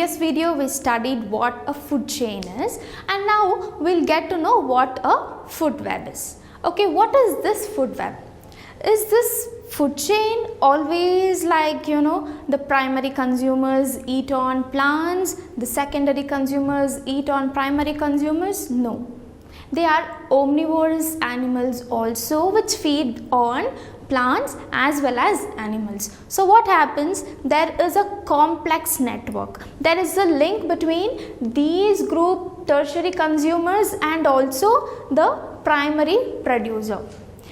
previous video we studied what a food chain is, and now we'll get to know what a food web is. Okay, what is this food web? Is this food chain always like, the primary consumers eat on plants, the secondary consumers eat on primary consumers? No. They are omnivorous animals also, which feed on plants as well as animals. So what happens? There is a complex network. There is a link between these group tertiary consumers and also the primary producer.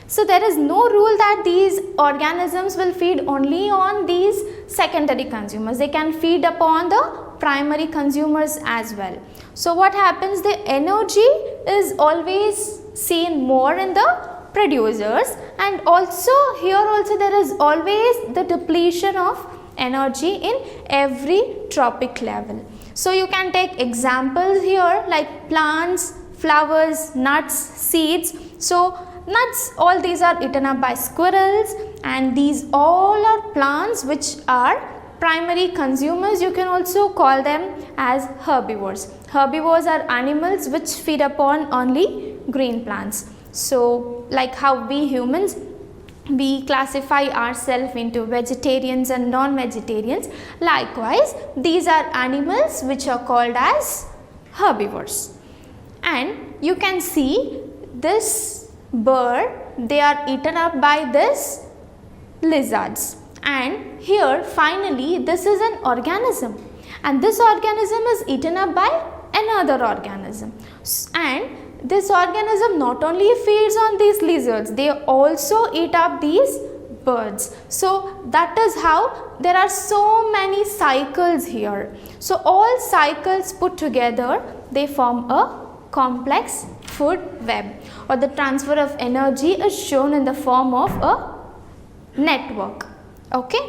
So there is no rule that these organisms will feed only on these secondary consumers. They can feed upon the primary consumers as well. So what happens? The energy is always seen more in the producers, and also here also there is always the depletion of energy in every trophic level. So you can take examples here like plants, flowers, nuts, seeds. So nuts, all these are eaten up by squirrels, and these all are plants which are primary consumers. You can also call them as herbivores. Herbivores are animals which feed upon only green plants. So like how we humans, we classify ourselves into vegetarians and non-vegetarians, likewise these are animals which are called as herbivores. And you can see this bird, they are eaten up by this lizards, and here finally this is an organism, and this organism is eaten up by another organism, and this organism not only feeds on these lizards, they also eat up these birds. So that is how there are so many cycles here. So all cycles put together, they form a complex food web, or the transfer of energy is shown in the form of a network. Okay,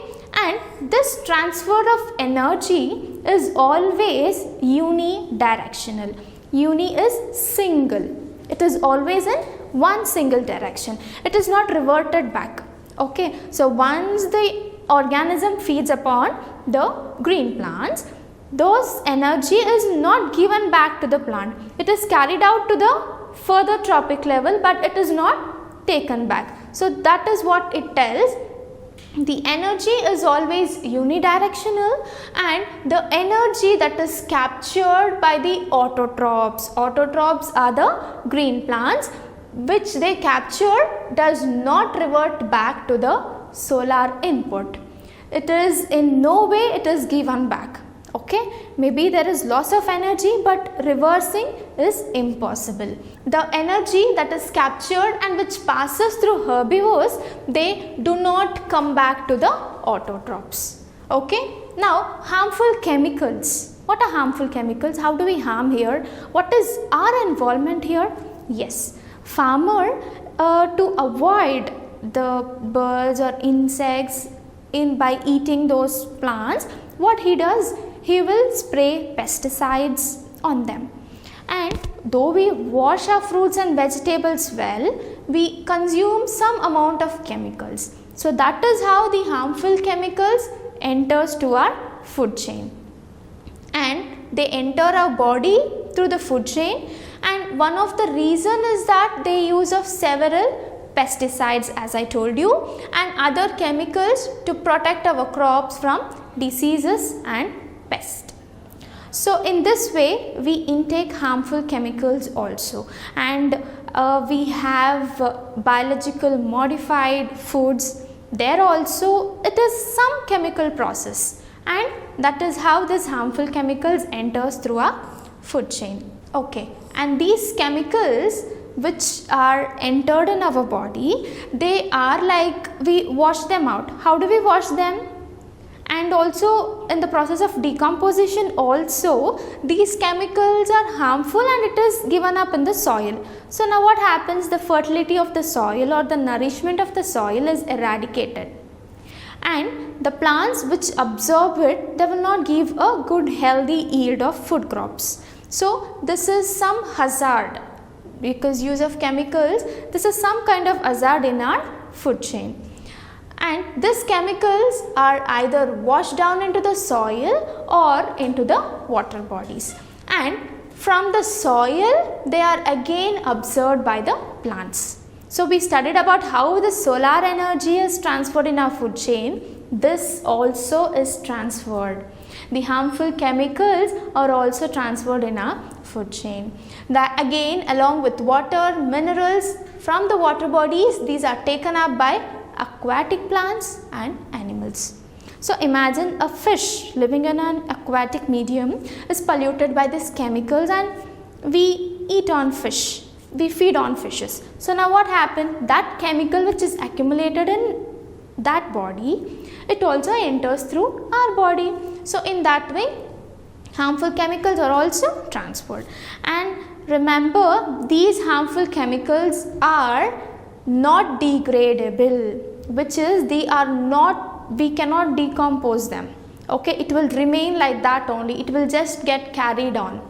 and this transfer of energy is always unidirectional. Uni is single. It is always in one single direction. It is not reverted back. Okay, so once the organism feeds upon the green plants, those energy is not given back to the plant. It is carried out to the further trophic level, but it is not taken back. So that is what it tells. The energy is always unidirectional, and the energy that is captured by the autotrophs. Autotrophs are the green plants which they capture does not revert back to the solar input. It is in no way it is given back. Okay, maybe there is loss of energy, but reversing is impossible. The energy that is captured and which passes through herbivores, they do not come back to the autotrophs. Okay, now harmful chemicals. What are harmful chemicals? How do we harm here? What is our involvement here? Yes, farmer to avoid the birds or insects by eating those plants, what he does, he will spray pesticides on them. And though we wash our fruits and vegetables well, we consume some amount of chemicals. So that is how the harmful chemicals enters to our food chain, and they enter our body through the food chain. And one of the reason is that they use of several pesticides, as I told you, and other chemicals to protect our crops from diseases and pests. So in this way we intake harmful chemicals also, and we have biological modified foods. There also it is some chemical process, and that is how this harmful chemicals enters through our food chain. Okay, and these chemicals which are entered in our body, they are like, we wash them out. How do we wash them? And also in the process of decomposition also, these chemicals are harmful and it is given up in the soil. So now what happens? The fertility of the soil or the nourishment of the soil is eradicated, and the plants which absorb it, they will not give a good healthy yield of food crops. So this is some hazard, because use of chemicals, this is some kind of hazard in our food chain. and these chemicals are either washed down into the soil or into the water bodies, and from the soil they are again absorbed by the plants. So we studied about how the solar energy is transferred in our food chain. This also is transferred. The harmful chemicals are also transferred in our food chain. That again, along with water, minerals from the water bodies, these are taken up by aquatic plants and animals. So imagine a fish living in an aquatic medium is polluted by these chemicals, and we eat on fish, we feed on fishes. So now what happened? That chemical which is accumulated in that body, it also enters through our body. So in that way, harmful chemicals are also transferred. And remember, these harmful chemicals are not degradable, which is they are not, we cannot decompose them. Okay, it will remain like that only, it will just get carried on.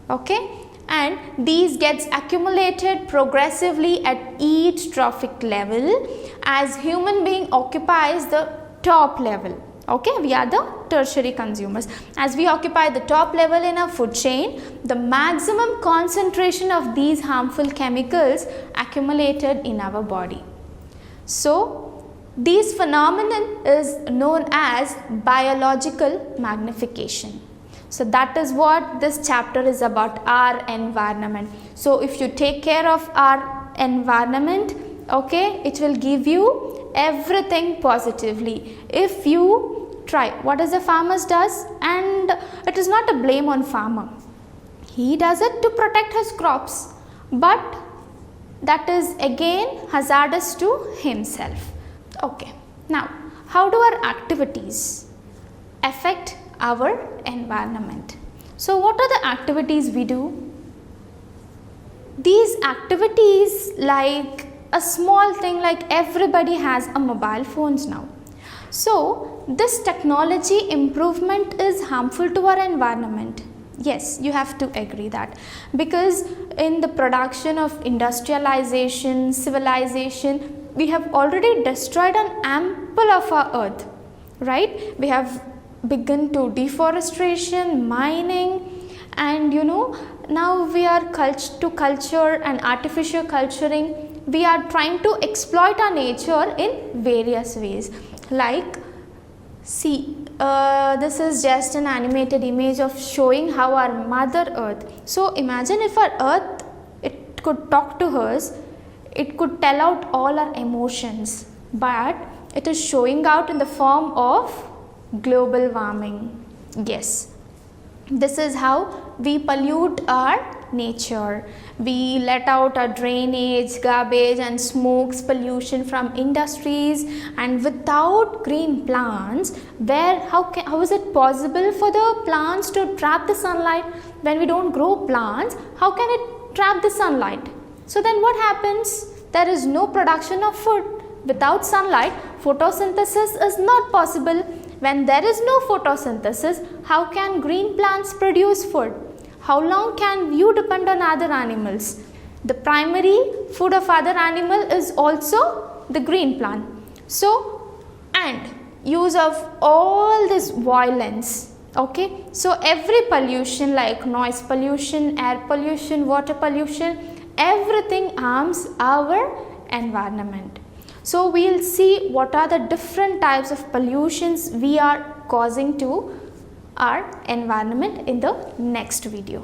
Okay, and these gets accumulated progressively at each trophic level as human being occupies the top level. Okay, we are the tertiary consumers. As we occupy the top level in our food chain, the maximum concentration of these harmful chemicals accumulated in our body. So this phenomenon is known as biological magnification. So that is what this chapter is about, our environment. So if you take care of our environment, okay, it will give you everything positively. If you try, what does the farmer does? And it is not a blame on farmer. He does it to protect his crops, but that is again hazardous to himself. Okay, now how do our activities affect our environment? So what are the activities we do? These activities, like a small thing, like everybody has a mobile phones now. So this technology improvement is harmful to our environment. Yes, you have to agree that, because in the production of industrialization, civilization, we have already destroyed an ample of our earth, right? We have begun to deforestation, mining, and now we are to culture and artificial culturing. We are trying to exploit our nature in various ways. Like, see, this is just an animated image of showing how our mother earth. So imagine if our earth, it could talk to us, it could tell out all our emotions, but it is showing out in the form of global warming. Yes, this is how we pollute our nature. We let out our drainage, garbage and smokes, pollution from industries, and without green plants, how is it possible for the plants to trap the sunlight? When we don't grow plants, how can it trap the sunlight? So then what happens? There is no production of food. Without sunlight, photosynthesis is not possible. When there is no photosynthesis, how can green plants produce food? How long can you depend on other animals? The primary food of other animal is also the green plant. So, and use of all this violence. Okay, so every pollution like noise pollution, air pollution, water pollution, everything harms our environment. So we will see what are the different types of pollutions we are causing to our environment in the next video.